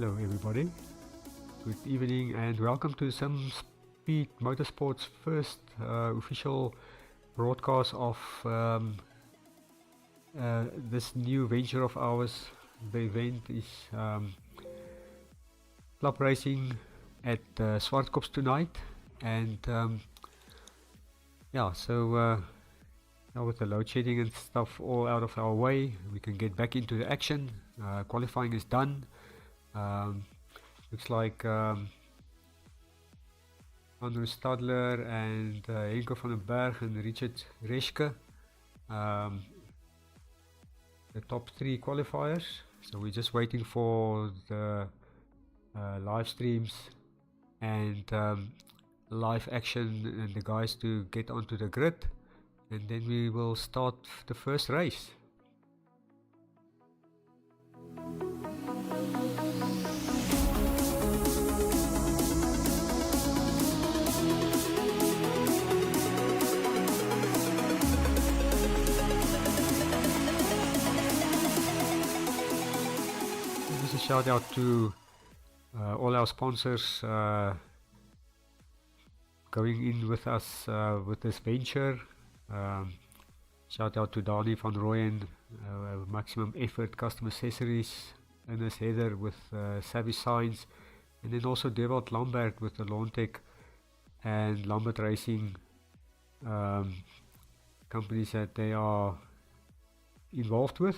Hello everybody, good evening and welcome to SIMSPEED Motorsports' first official broadcast of this new venture of ours. The event is club racing at Zwartkops tonight, and yeah, so now with the load shedding and stuff all out of our way, we can get back into the action. Qualifying is done. Looks like Andrew Stadler and Henko van den Berg and Richard Reschke, the top 3 qualifiers. So we're just waiting for the live streams and live action and the guys to get onto the grid, and then we will start the first race. Shout out to all our sponsors going in with us with this venture. Shout out to Dani van Rooyen, Maximum Effort Custom Accessories, Ernest Heather with Savvy Signs, and then also Dewald Lambert with the Lawn Tech and Lambert Racing companies that they are involved with.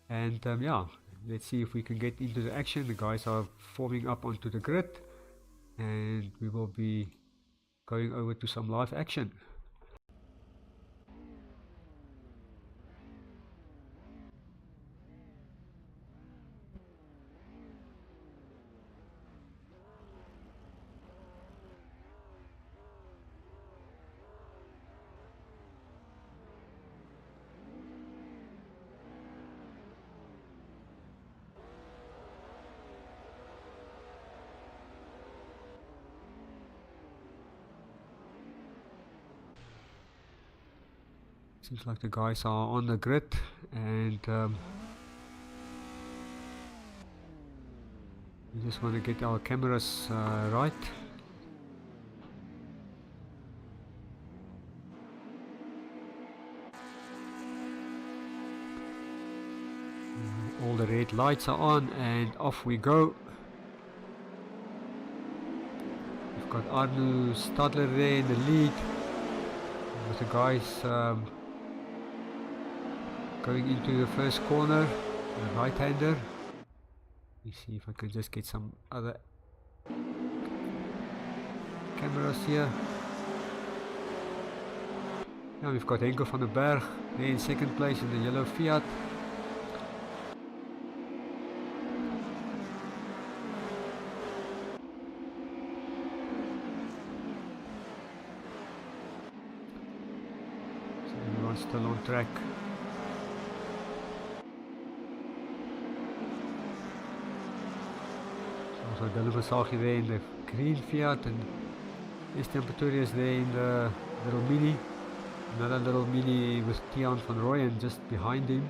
And yeah, let's see if we can get into the action. The guys are forming up onto the grid and we will be going over to some live action. Seems like the guys are on the grid, and we just want to get our cameras right. All the red lights are on and off we go. We've got Arno Stadler there in the lead with the guys going into the first corner, the right-hander. Let me see if I can just get some other cameras here. Now we've got Henko van den Berg there in second place in the yellow Fiat. So everyone's still on track. So Dylan Masagi there in the green Fiat, and Esteban Pretorius there in the little Mini. Another little Mini with Tiaan van Rooyen just behind him.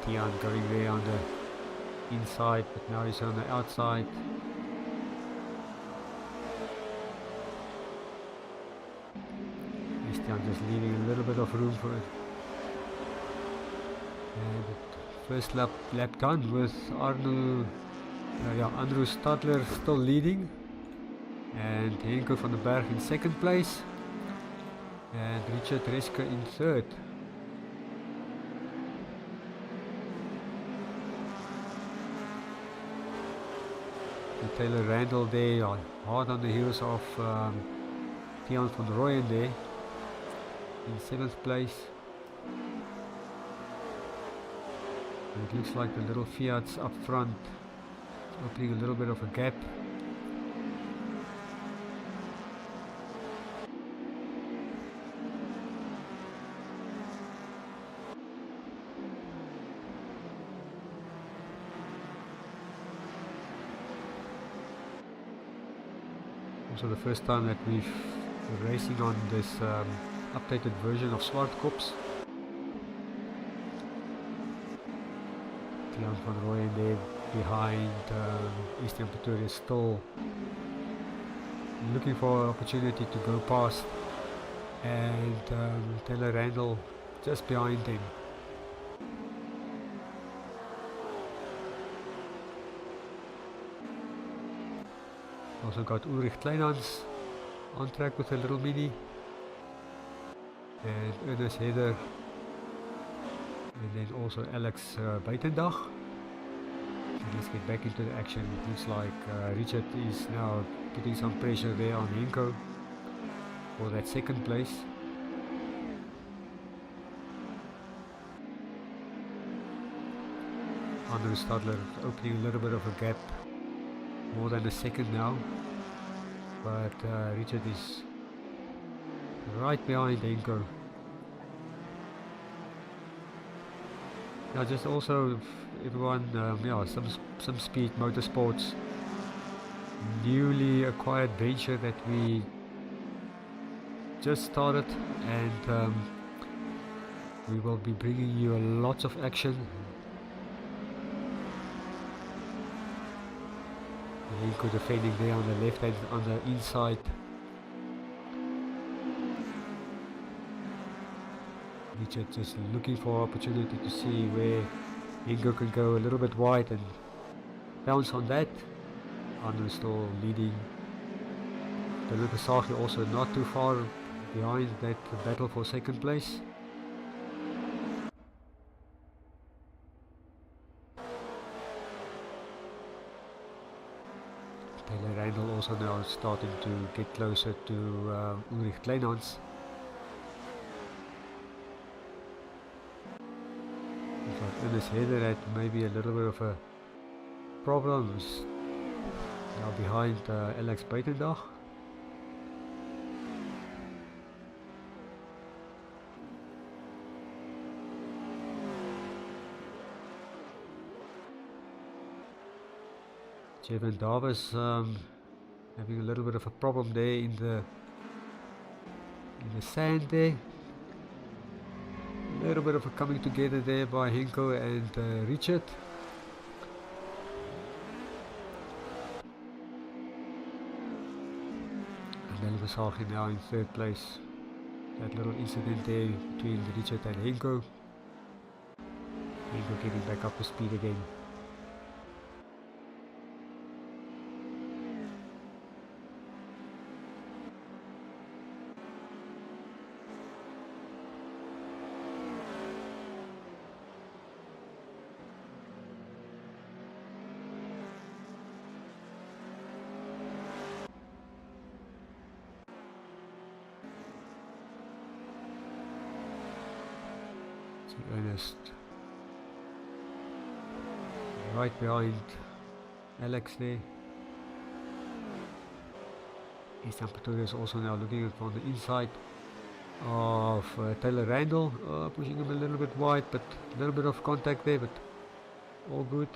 Tiaan going there on the inside, but now he's on the outside. Esteban just leaving a little bit of room for it. And first lap done with Andrew Stadler still leading, and Henko van den Berg in second place, and Richard Reschke in third. And Taylor Randall there hard on the heels of Tiaan van Rooyen there in 7th place. It looks like the little Fiats up front opening a little bit of a gap. Also the first time that we're racing on this updated version of Zwartkops. Leon van Rooyen there behind Eastern Pretoria, still looking for an opportunity to go past, and Taylor Randall just behind them. Also got Ulrich Kleinhans on track with a little mini, and Ernest Heather, and then also Alex Buitendag. So let's get back into the action. It looks like Richard is now putting some pressure there on Henko for that second place. Andrew Stadler opening a little bit of a gap, more than a second now, but Richard is right behind Henko. Now just also everyone, SIMSPEED Motorsports, newly acquired venture that we just started, and we will be bringing you lots of action. Henko defending there on the left hand, on the inside. Richard just looking for opportunity to see where Henko can go a little bit wide and bounce on that. Andrew still leading. Dylan Kasagi also not too far behind that battle for second place. Taylor Randall also now starting to get closer to Ulrich Kleinhans. Ernest Heather had maybe a little bit of a problem. He's now behind Alex Buitendag. Jevon Davis having a little bit of a problem there in the sand there. A little bit of a coming together there by Henko and Richard. And then Vasagi now in third place. That little incident there between Richard and Henko. Henko getting back up to speed again. Ernest right behind Alex there. Eastern Pretoria is also now looking on the inside of Taylor Randall, pushing him a little bit wide, but a little bit of contact there, but all good.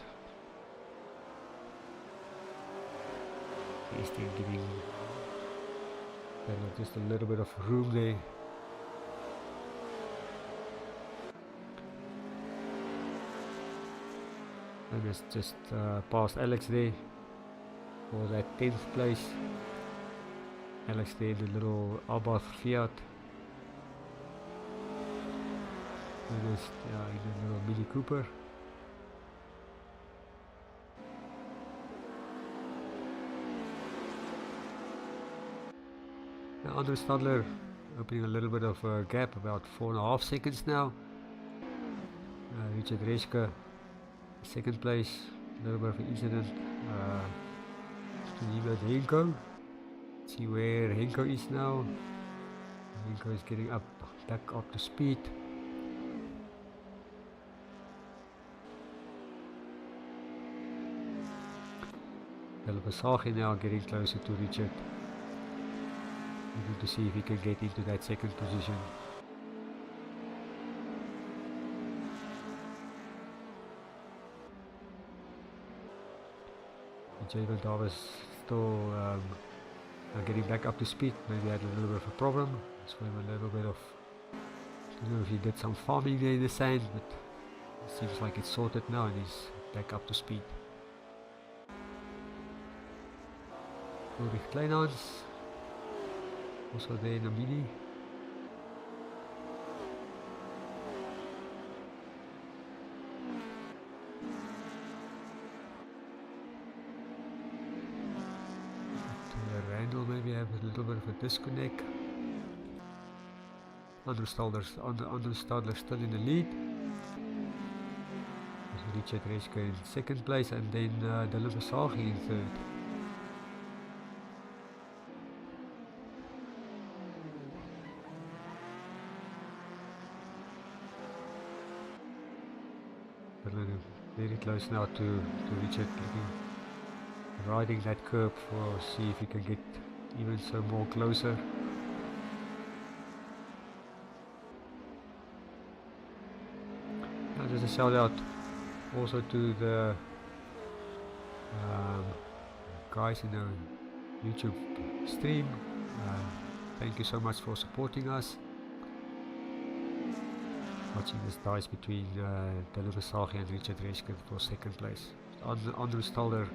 Eastern giving Taylor just a little bit of room there. And it's just past Alex there for that 10th place. Alex there in the little Abarth Fiat. And it's in a little Mini Cooper. Now Andrew Stadler opening a little bit of a gap, about 4.5 seconds now. Richard Reschke second place, a little bit of an incident with Henko. See where Henko is now. Henko is getting back up to speed. Vasagi now getting closer to Richard. Looking to see if he can get into that second position. Jevon Davis still getting back up to speed. Maybe had a little bit of a problem. Swim a little bit of, I don't know if he did some farming there in the sand, but Seems like it's sorted now and he's back up to speed. Ulrich Kleinhans, also there in the mini. Randall maybe have a little bit of a disconnect. Andrew Stadler still in the lead. Richard Reschke in second place, and then Dylan Versace in third. Very close now to Richard, riding that curve for see if he can get even so more closer. Now just a shout out also to the guys in the YouTube stream. Thank you so much for supporting us. Watching this dice between Dylan Versace and Richard Reschke for second place. Andrew Stadler,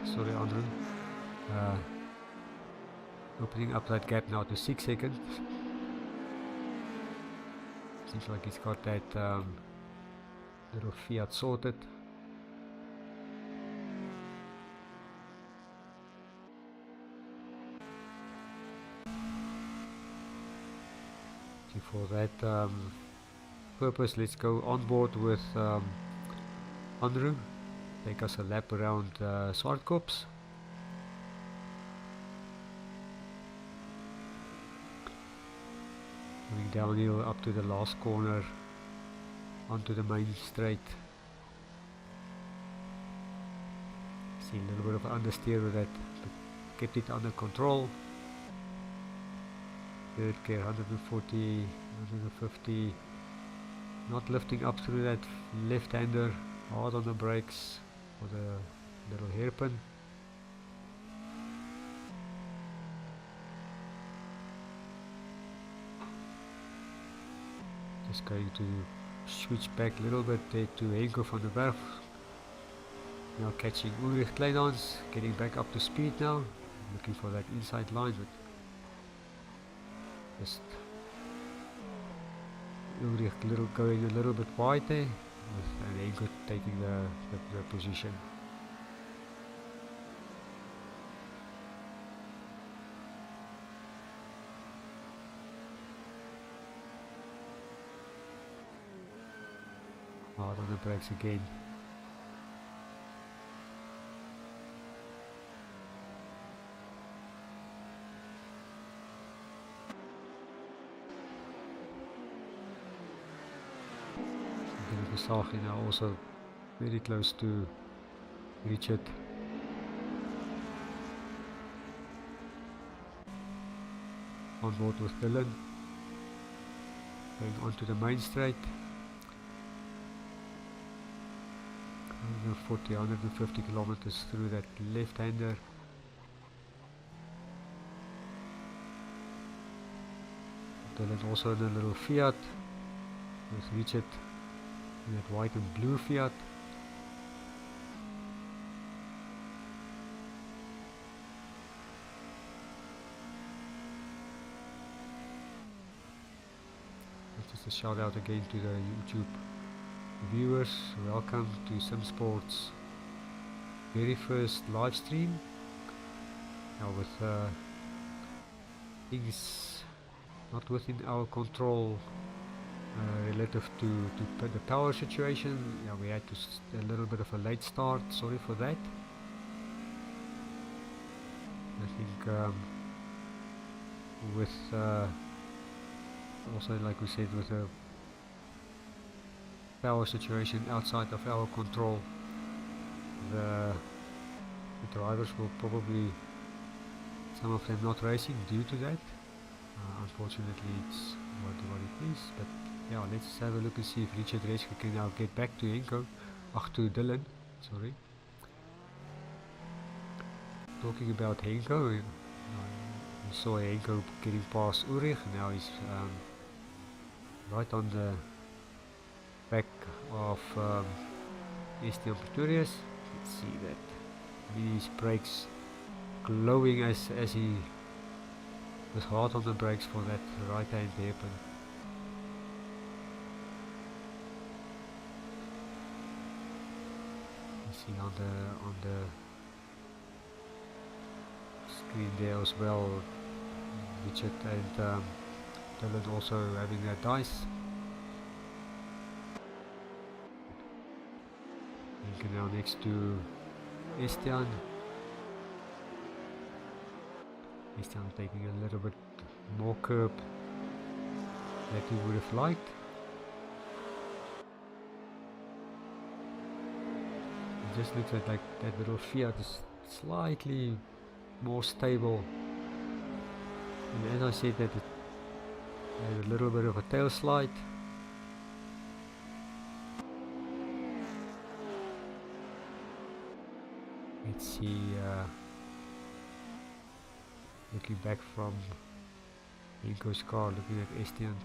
sorry Andrew, opening up that gap now to 6 seconds. Seems like he's got that little Fiat sorted. For that purpose, let's go on board with Andrew. Take us a lap around Zwartkops. Going downhill up to the last corner, onto the main straight. See a little bit of understeer with that, but kept it under control. Third gear, 140, 150. Not lifting up through that left-hander. Hard on the brakes for the little hairpin. Just going to switch back a little bit there to Henko van der Berg. Now catching Ulrich Kleinhans, getting back up to speed now. Looking for that inside line, but just Ulrich going a little bit wide there, and Henko taking the position. Hard on the brakes again. Versace now also very close to Richard. On board with Dylan. Going onto the main straight. 140, 150 kilometers through that left-hander. Dylan also in a little Fiat with Richard in that white and blue Fiat. Just a shout out again to the YouTube viewers. Welcome to SIMSPEED's very first live stream. Now with things not within our control relative to the power situation, yeah, we had to a little bit of a late start. Sorry for that. I think with also, like we said, with the power situation outside of our control, the drivers will probably, some of them not racing due to that. Unfortunately, it's what it is, but yeah, let's have a look and see if Richard Reschke can now get back to Henko, to Dylan, sorry. Talking about Henko, we saw Henko getting past Ulrich. Now he's right on the back of STM Pretorius. You can see that his brakes glowing as he was hard on the brakes for that right hand hairpin. You see on the screen there as well, Richard and Dylan also having their dice. And now next to Estian. Estian taking a little bit more curb that he would have liked. It just looks like that little Fiat is slightly more stable. And as I said, that it had a little bit of a tail slide. Let's see, looking back from Inco's car, looking at Estian.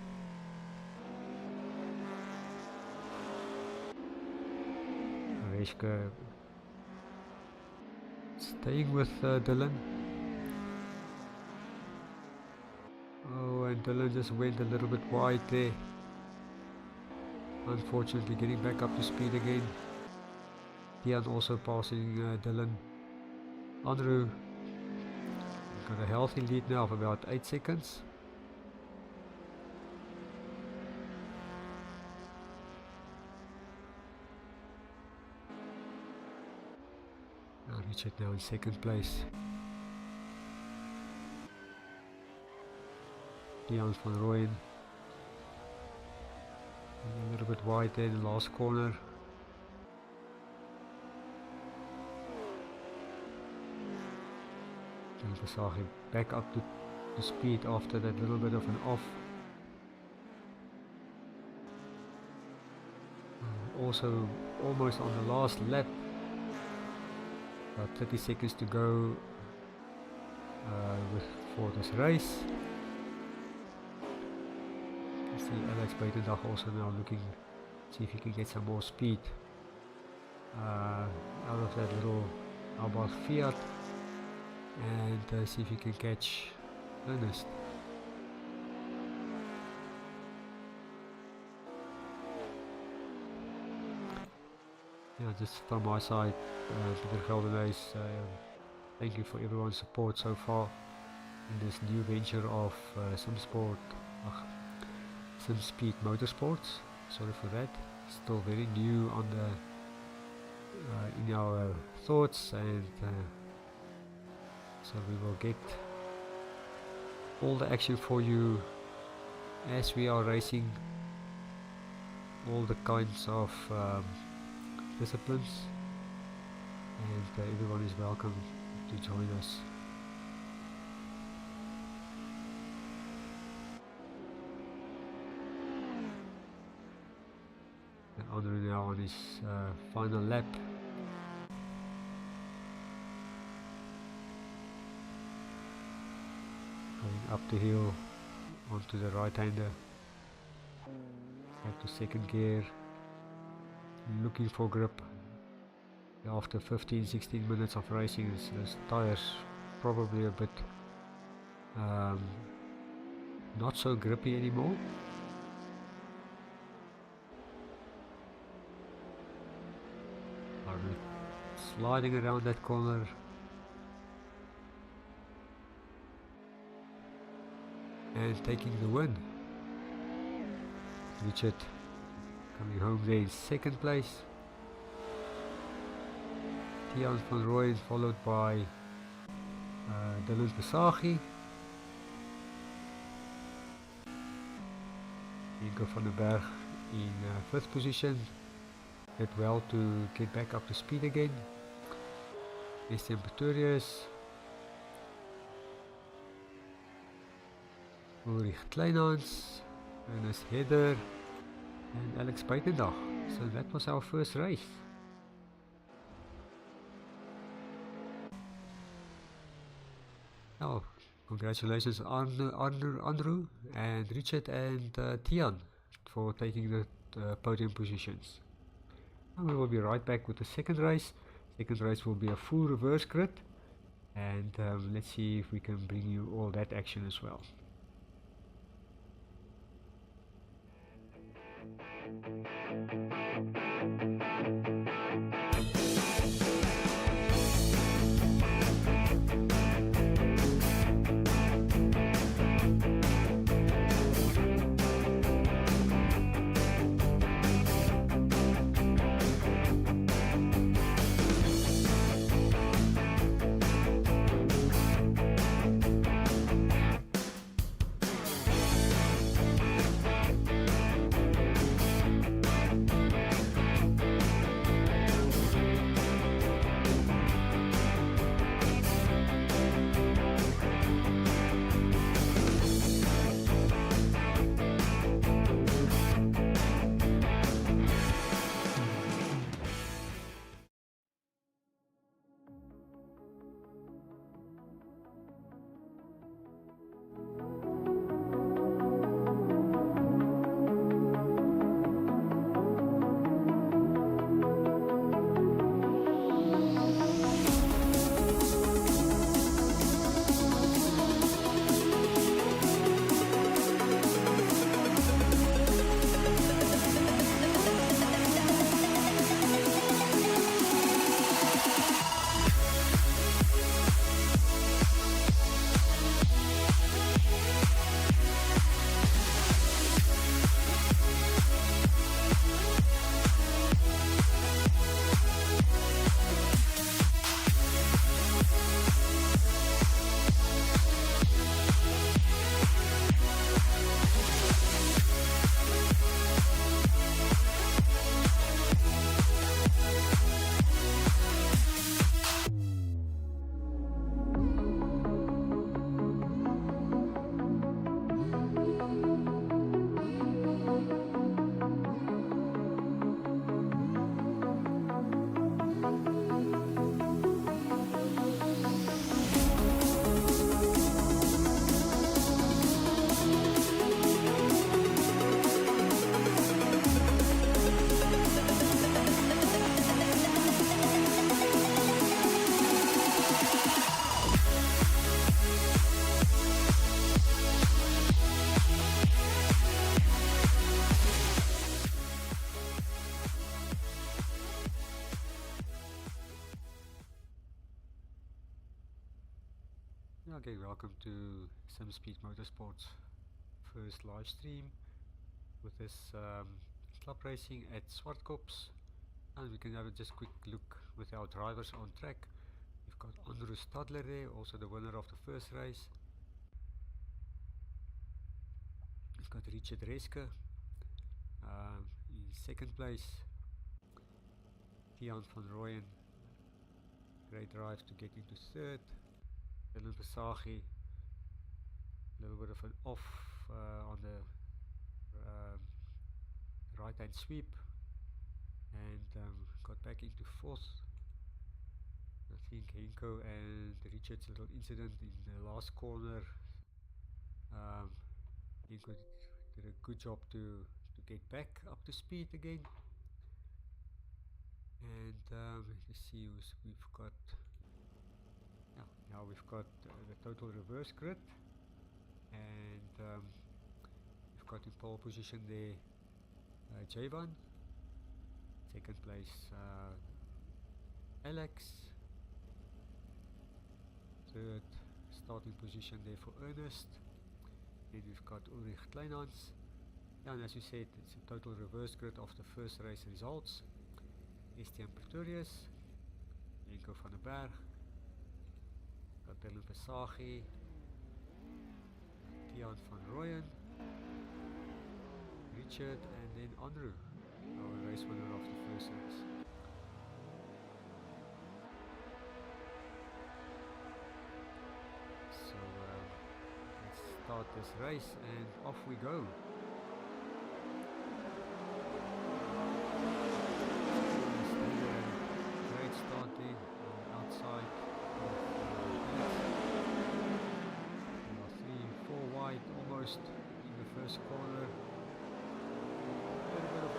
Reshka staying with Dylan. Oh, and Dylan just went a little bit wide there. Unfortunately, getting back up to speed again. Tian also passing Dylan. Andrew got a healthy lead now of about 8 seconds. Richard now in second place. Jan van Rooyen a little bit wide there in the last corner. And Pasagi back up to speed after that little bit of an off. Also almost on the last lap. About 30 seconds to go for this race. You see Alex Buitendag also now looking, see if he can get some more speed out of that little Abarth Fiat, and see if he can catch Ernest. Yeah, just from my side, Peter Geldenhuys, thank you for everyone's support so far in this new venture of SIMSPEED Motorsports. Sorry for that, still very new on the in our thoughts, and so we will get all the action for you as we are racing all the kinds of disciplines, and everyone is welcome to join us. And Andrew now on his final lap. Going up the hill onto the right hander, back to second gear, looking for grip. After 15-16 minutes of racing, his tires probably a bit not so grippy anymore. Sliding around that corner. And taking the win. Richard coming home there in second place. Tian van Rooyen followed by Dylan Pasagi. Inco van den Berg in 5th position. Did well to get back up to speed again. STM Pretorius. Ulrich Kleinhans, Ernest Heder, and Alex Buitendag. So that was our first race. Oh, congratulations Andrew and Richard and Tian for taking the podium positions. And we will be right back with the second race. Second race will be a full reverse grid, and let's see if we can bring you all that action as well. Okay, welcome to SIMSPEED Motorsports first live stream with this club racing at Swartkops, and we can have a just quick look with our drivers on track. We've got Andrew Stadler there, also the winner of the first race. We've got Richard Reske in second place. Tiaan van Rooyen, great drive to get into third. Dylan Versaghi, a little bit of an off on the right hand sweep, and got back into fourth. I think Henko and Richard's little incident in the last corner, Henko did a good job to get back up to speed again. And let's see who we've got. Now we've got the total reverse grid, and we've got in pole position there Javan, second place Alex, third starting position there for Ernest, then we've got Ulrich Kleinhans. And as you said, it's a total reverse grid of the first race results. Estienne Pretorius, Henko van der Berg, got Dylan Versaghi, Tiaan van Rooyen, Richard, and then Andrew, our race winner of the first race. So let's start this race and off we go. Great starting outside of 3-4 wide almost in the first corner. A little bit of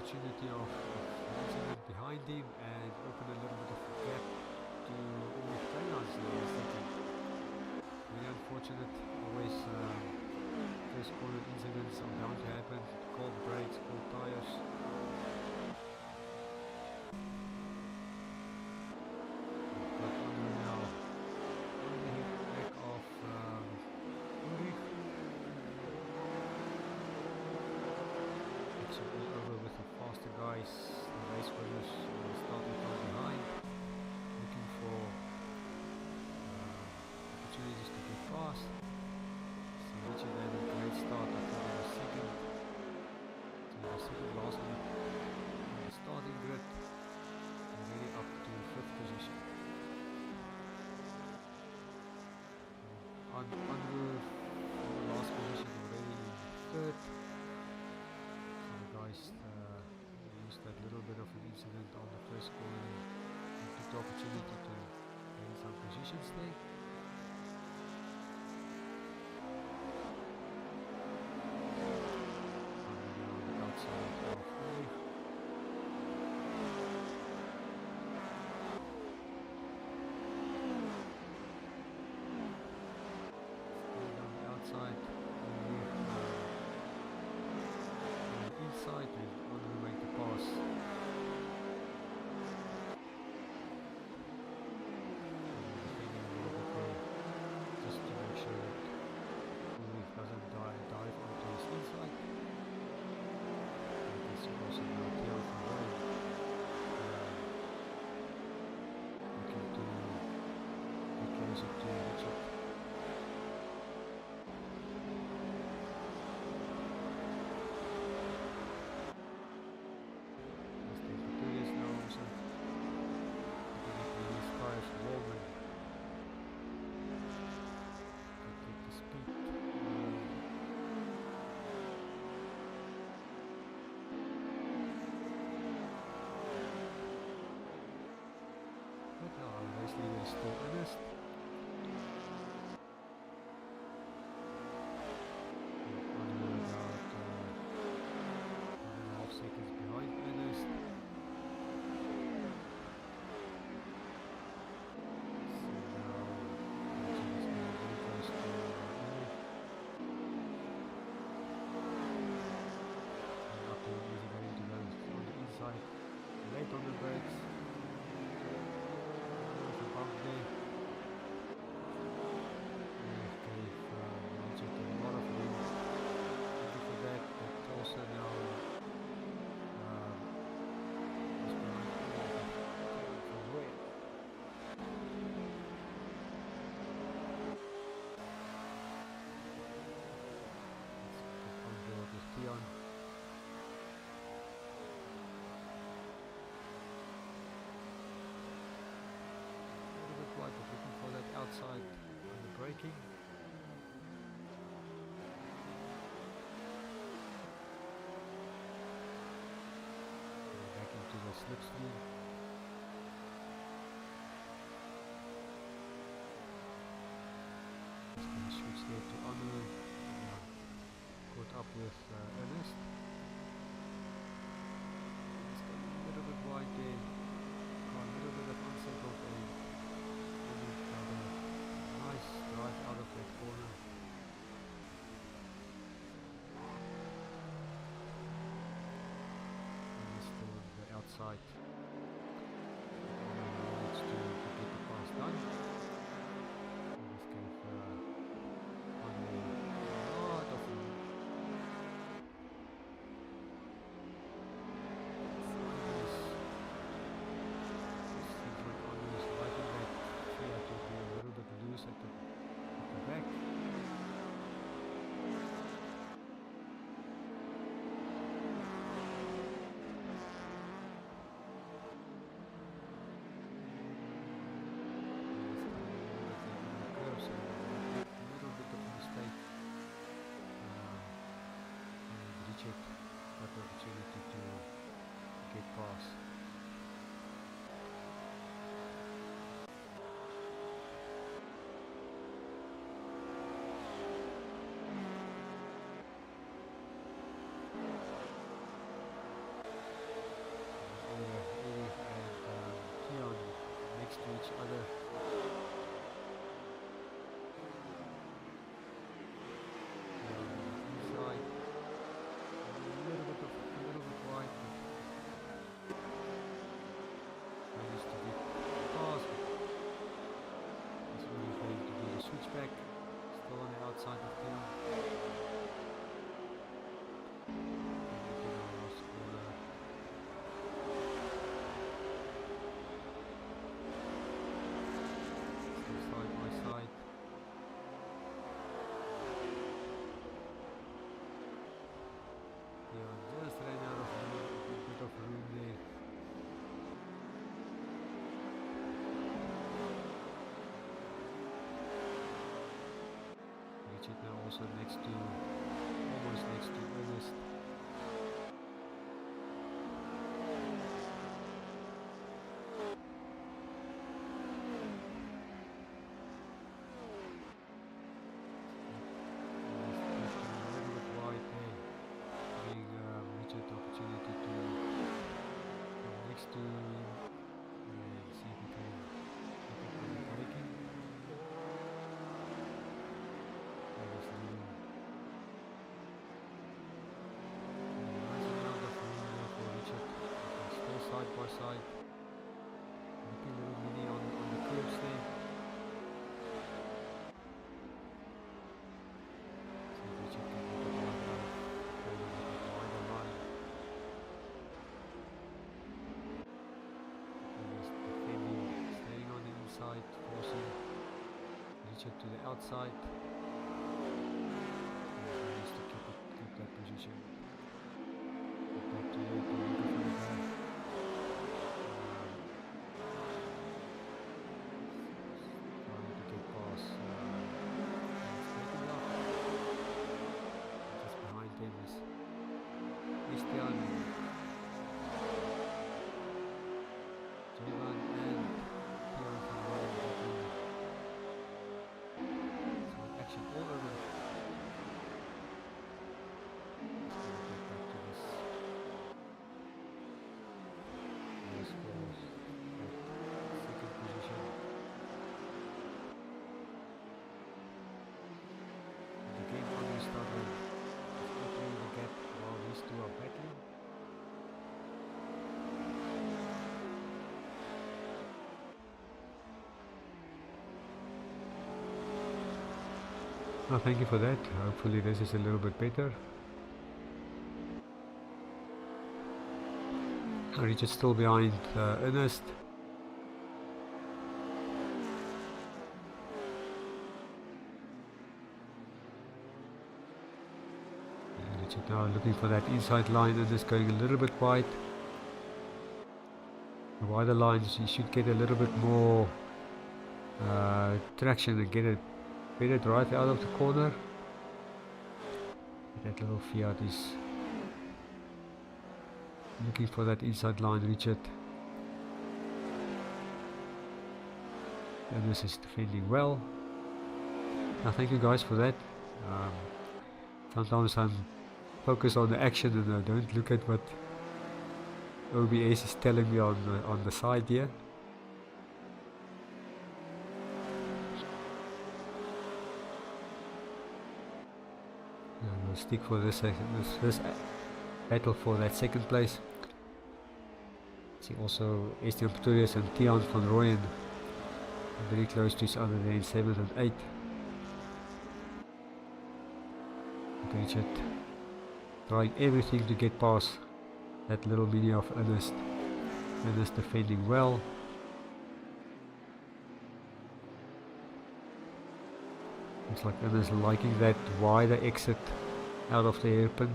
opportunity of incident behind him and open a little bit of a gap to Trainers second. Very unfortunate, always first corner incidents are bound to happen, cold brakes, cold tires. But Andrew now on the back of Ulrich. It's all over with the faster guys, the race winners starting from behind, looking for opportunities to get past. So Richard had a great start, I think in the second last lap on the starting grid, already up to 5th position. Andrew in the last position already in 3rd. So the guys used that little bit of an incident on the first corner and took the opportunity to gain some positions there. Inside and on the way to pass. Just to make sure that Ulrich doesn't dive onto his inside. You can see also the tail from Ryan looking to be closer to Richard. Still honest. 1.5 seconds behind Ernest. So now Richard is going very close to Ulrich. And up to easy going to go on the inside. Late on the brakes. Bump there. Gave Richard a lot of room for that, but also now is behind from Roy. Let's get on board with Theon. But looking for that outside on the braking. Back into the slipstream. Just going to switch there to Andrew. Caught up with Ernest. It's got a little bit wide there. Got a little bit of unsettled aim. Nice drive out of that corner. And still the outside. Needs to get the pass done. In this case, on the lot of room. Loose at the back. Richard had the opportunity to get past. each other. Inside, a little bit wide. Managed to get past. He's really going to do the switchback. Still on the outside of town. Side by side. Yeah, just ran out of a bit of room there. Richard now also almost next to Ernest. To see if we can look at the braking. That is leaving a nice amount of room there for Richard. Still side by side. Looking a little mini on the curves there. See if Richard can get it right now. Wider line. Side, forcing Richard to the outside. He needs to keep that position. Get back to the trying to get past. Just behind him is Christian, Jovan, and action all over. Let's get back to this. Nice balls at second position. The game only started opening the gap while these two are battling. Oh, thank you for that. Hopefully this is a little bit better. Richard's still behind Ernest. Richard now looking for that inside line, and just going a little bit wide. The wider lines, he should get a little bit more traction and get a better drive out of the corner. That little Fiat is looking for that inside line, Richard. And this is defending well. Now thank you guys for that. Sometimes I'm focused on the action and I don't look at what OBS is telling me on the side here. We'll stick for this battle for that second place. See also Estienne Pretorius and Tian van Rooyen very close to each other there in 7th and 8th. Richard trying everything to get past that little mini of Ernest. Ernest defending well. Looks like Ernest liking that wider exit out of the hairpin.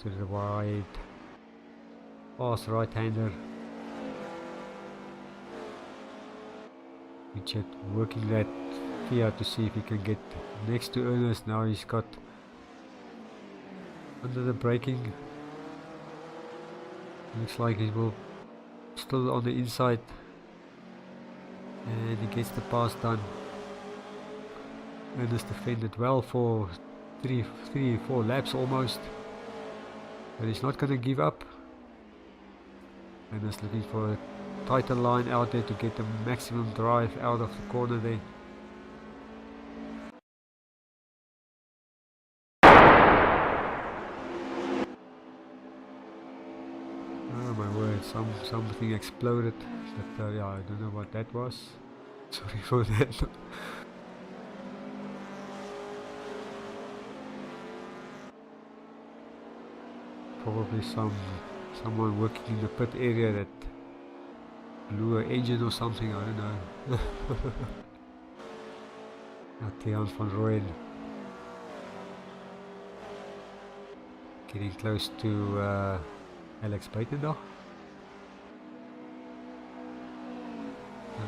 To the wide, fast right-hander. Richard working that Fiat to see if he can get next to Ernest. Now he's got under the braking. Looks like he will still on the inside, and he gets the pass done. Ernest defended well for three, 4 laps almost, but he's not going to give up. Ernest looking for a tighter line out there to get the maximum drive out of the corner there. Oh my word, something exploded, but yeah, I don't know what that was. Sorry for that. Probably someone working in the pit area that blew an engine or something, I don't know. Tiaan van Rooyen getting close to Alex Buitendag.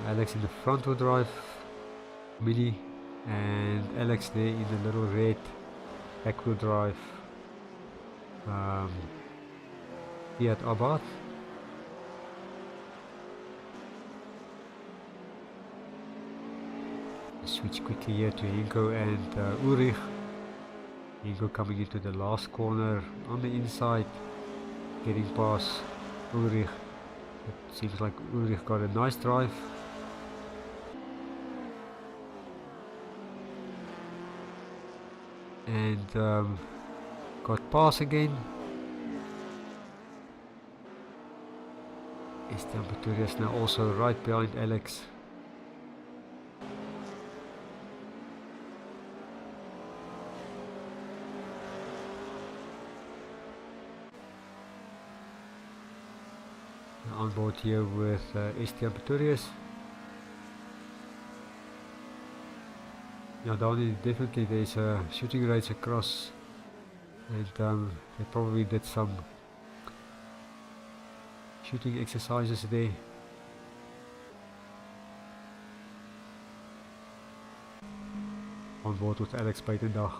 Alex in the front wheel drive Mini, and Alex there in the little red back wheel drive Fiat Abarth. Switch quickly here to Henko and Ulrich. Henko coming into the last corner on the inside, getting past Ulrich. It seems like Ulrich got a nice drive. And got pass again. Esteban Pretorius now also right behind Alex. On board here with Esteban Pretorius. Yeah, Donnie, definitely there's a shooting range across, and they probably did some shooting exercises there. On board with Alex Buitendag.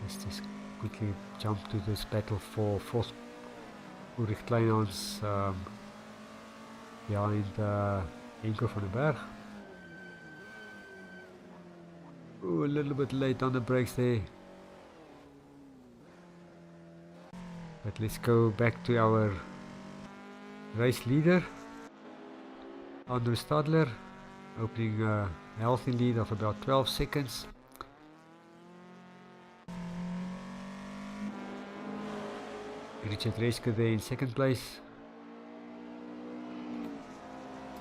Let's just quickly jump to this battle for fourth. Ulrich Kleinhans behind Henko van den Berg. Ooh, a little bit late on the brakes there. But let's go back to our race leader, Andrew Stadler, opening a healthy lead of about 12 seconds. Richard Reske there in second place.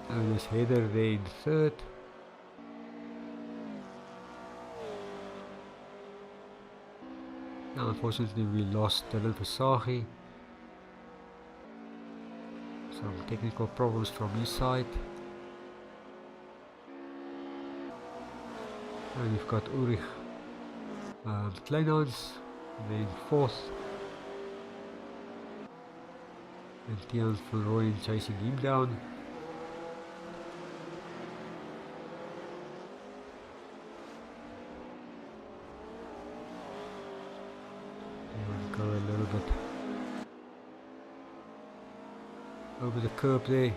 Ernest Header there in third. Now, unfortunately, we lost Dylan Versaghi. Some technical problems from his side. And we've got Ulrich Kleinhans there in fourth. And Tiaan van Rooyen chasing him down. And go a little bit over the curb there.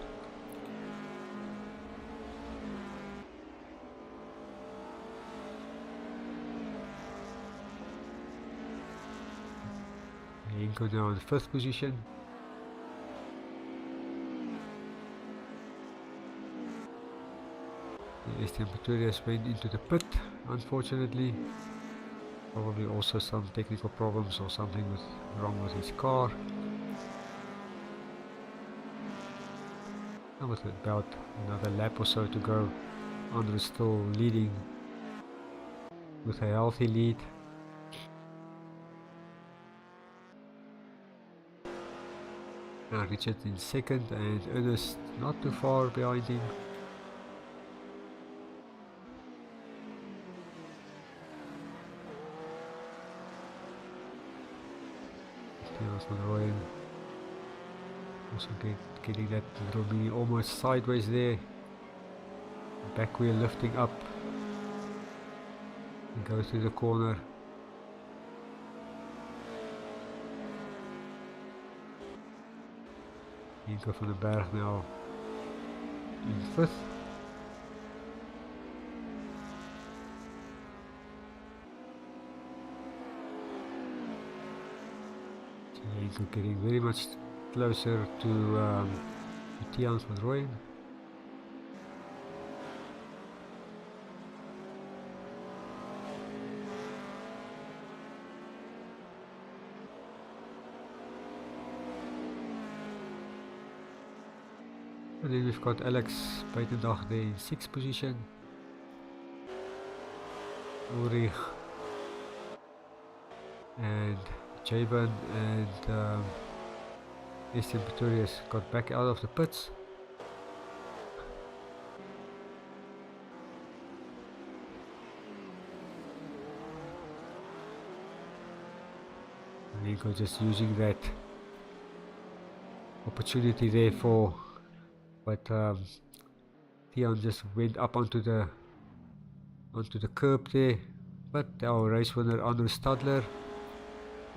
Henko now in fifth position. Esteban Pretorius went into the pit, unfortunately. Probably also some technical problems or something wrong with his car. And with about another lap or so to go, Andre is still leading with a healthy lead. Now Richard in second and Ernest not too far behind him. Van Rooyen also getting that little mini almost sideways there. Back wheel lifting up and go through the corner. Henko van den Berg now in fifth. We're getting very much closer to Tian van Rooyen. And then we've got Alex Buitendag there in 6th position. Ulrich and Jaban and Esteban Pretorius got back out of the pits. And Nico just using that opportunity there for, but Tian just went up onto the curb there. But our race winner Anders Stadler,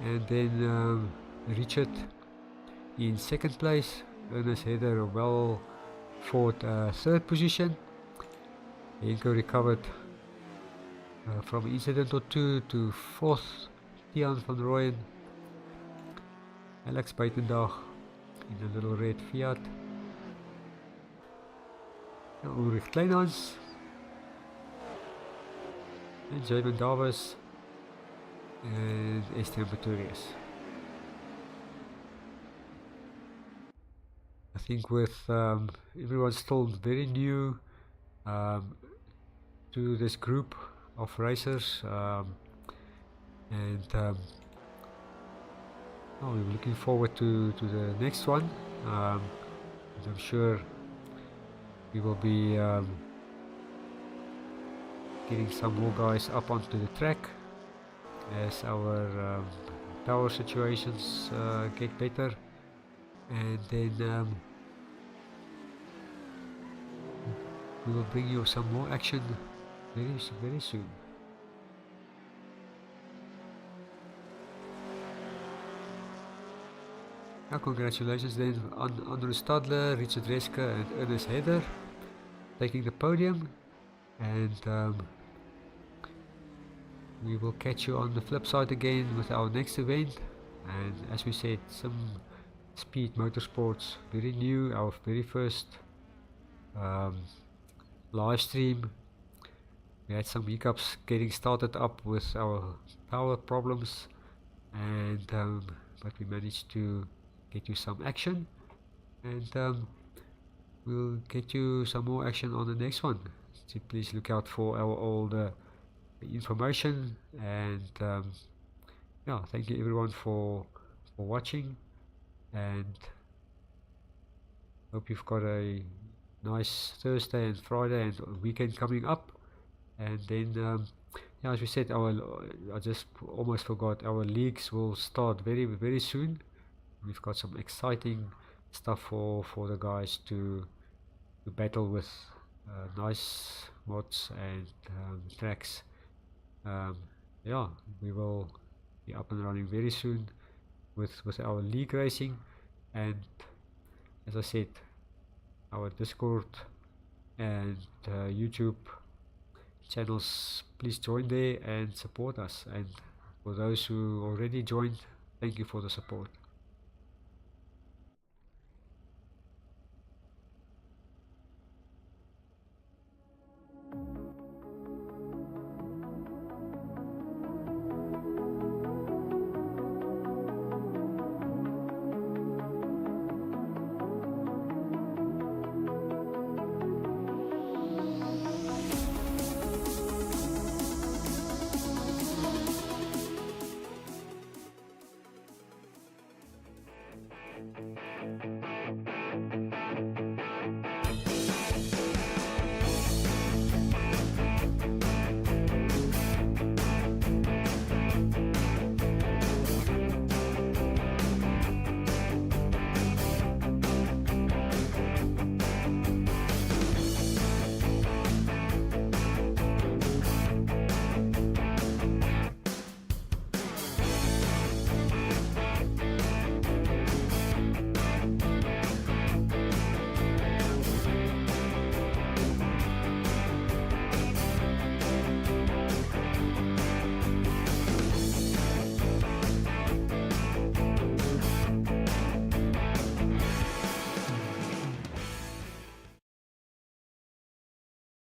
and then Richard in 2nd place. Ernest Heather a well fought 3rd position. Henko recovered from an incident or two to 4th. Tian van Rooyen, Alex Buitendag in a little red Fiat, Ulrich Kleinhans and Jamin Davis and Esteban Pretorius. I think with everyone's still very new to this group of racers, and we're looking forward to the next one. And I'm sure we will be getting some more guys up onto the track as our power situations get better, and then we will bring you some more action very soon. Now, congratulations then on Anders Stadler, Richard Reske and Ernest Heather taking the podium, and we will catch you on the flip side again with our next event. And as we said, SIMSPEED Motorsports, very new, our very first live stream. We had some hiccups getting started up with our power problems, and but we managed to get you some action, and we'll get you some more action on the next one. So please look out for our old information, and yeah, thank you everyone for watching, and hope you've got a nice Thursday and Friday and weekend coming up. And then yeah, as we said, I just almost forgot, our leagues will start very soon. We've got some exciting stuff for the guys to battle with, nice mods and tracks. Yeah, we will be up and running very soon with our league racing, and as I said, our Discord and YouTube channels, please join there and support us, and for those who already joined, thank you for the support.